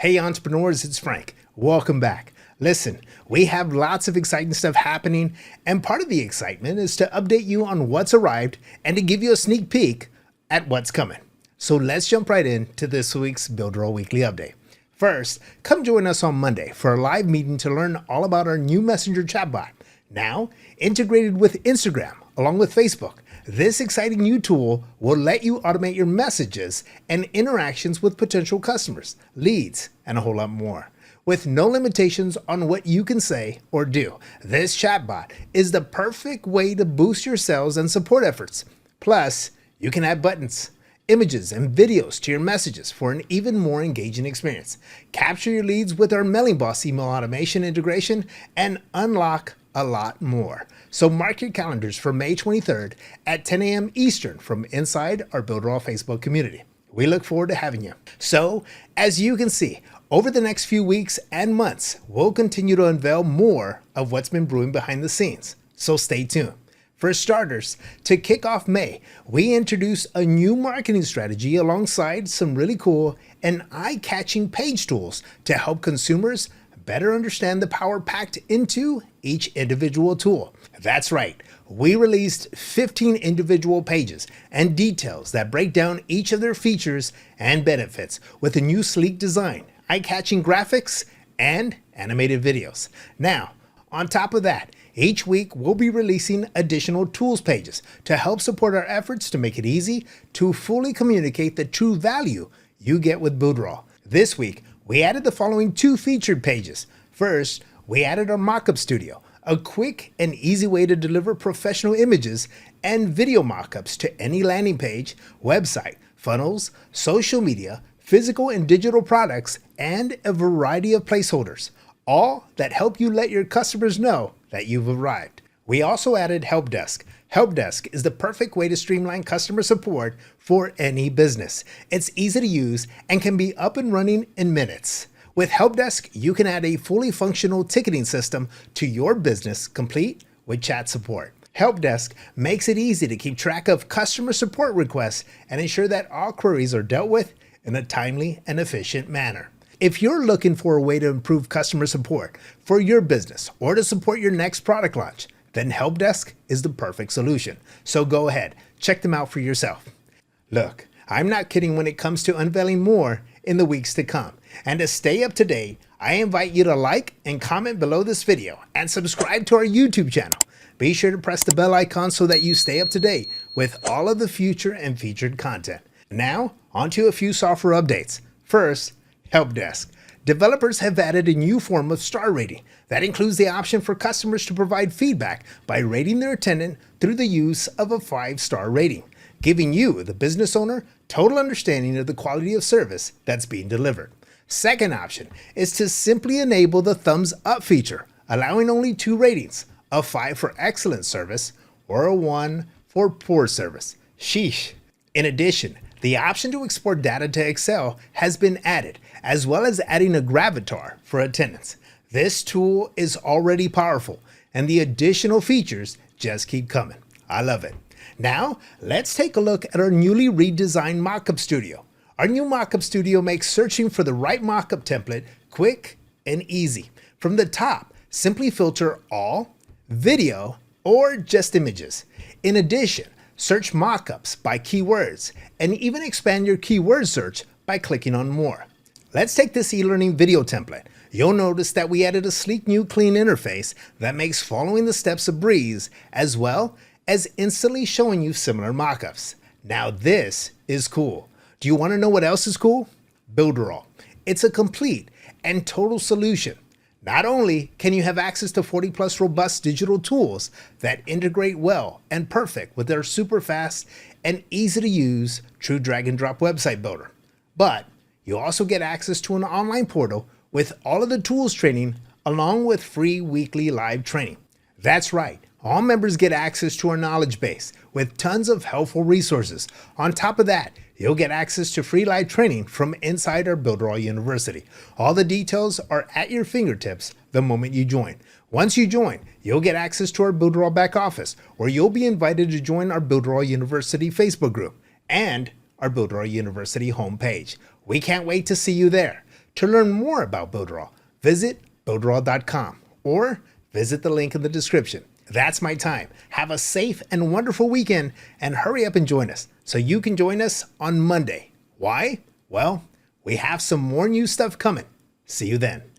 Hey entrepreneurs, it's Frank. Welcome back. Listen, we have lots of exciting stuff happening, and part of the excitement is to update you on what's arrived and to give you a sneak peek at what's coming. So let's jump right into this week's Builderall Weekly Update. First, come join us on Monday for a live meeting to learn all about our new Messenger chatbot, now integrated with Instagram along with Facebook. This exciting new tool will let you automate your messages and interactions with potential customers, leads, and a whole lot more. With no limitations on what you can say or do, this chatbot is the perfect way to boost your sales and support efforts. Plus, you can add buttons, images, and videos to your messages for an even more engaging experience. Capture your leads with our Mailing Boss email automation integration and unlock a lot more. So mark your calendars for May 23rd at 10 a.m. Eastern from inside our Builderall Facebook community. We look forward to having you. So, as you can see, over the next few weeks and months, we'll continue to unveil more of what's been brewing behind the scenes. So stay tuned. For starters, to kick off May, we introduced a new marketing strategy alongside some really cool and eye-catching page tools to help consumers better understand the power packed into each individual tool. That's right, we released 15 individual pages and details that break down each of their features and benefits with a new sleek design, eye-catching graphics, and animated videos. Now, on top of that, each week we'll be releasing additional tools pages to help support our efforts to make it easy to fully communicate the true value you get with Builderall. This week, we added the following two featured pages. First, we added our Mockup Studio, a quick and easy way to deliver professional images and video mockups to any landing page, website, funnels, social media, physical and digital products, and a variety of placeholders, all that help you let your customers know that you've arrived. We also added Help Desk. Help Desk is the perfect way to streamline customer support for any business. It's easy to use and can be up and running in minutes. With Help Desk, you can add a fully functional ticketing system to your business, complete with chat support. Help Desk makes it easy to keep track of customer support requests and ensure that all queries are dealt with in a timely and efficient manner. If you're looking for a way to improve customer support for your business or to support your next product launch, then Help Desk is the perfect solution. So go ahead, check them out for yourself. Look, I'm not kidding when it comes to unveiling more in the weeks to come. And to stay up to date, I invite you to like and comment below this video and subscribe to our YouTube channel. Be sure to press the bell icon so that you stay up to date with all of the future and featured content. Now, on to a few software updates. First, Help Desk. Developers have added a new form of star rating that includes the option for customers to provide feedback by rating their attendant through the use of a 5-star rating, giving you, the business owner, total understanding of the quality of service that's being delivered. Second option is to simply enable the thumbs up feature, allowing only 2 ratings, a 5 for excellent service or a 1 for poor service. Sheesh. In addition, the option to export data to Excel has been added, as well as adding a gravatar for attendance. This tool is already powerful, and the additional features just keep coming. I love it. Now, let's take a look at our newly redesigned Mockup Studio. Our new Mockup Studio makes searching for the right mockup template quick and easy. From the top, simply filter all, video, or just images. In addition, search mockups by keywords and even expand your keyword search by clicking on more. Let's take this e-learning video template. You'll notice that we added a sleek new clean interface that makes following the steps a breeze, as well as instantly showing you similar mockups. Now this is cool. Do you want to know what else is cool? Builderall. It's a complete and total solution. Not only can you have access to 40+ robust digital tools that integrate well and perfect with their super fast and easy to use true drag and drop website builder, but you also get access to an online portal with all of the tools training along with free weekly live training. That's right, all members get access to our knowledge base with tons of helpful resources. On top of that, you'll get access to free live training from inside our Builderall University. All the details are at your fingertips the moment you join. Once you join, you'll get access to our Builderall back office, where you'll be invited to join our Builderall University Facebook group and our Builderall University homepage. We can't wait to see you there. To learn more about Builderall, visit Builderall.com or visit the link in the description. That's my time. Have a safe and wonderful weekend and hurry up and join us so you can join us on Monday. Why? Well, we have some more new stuff coming. See you then.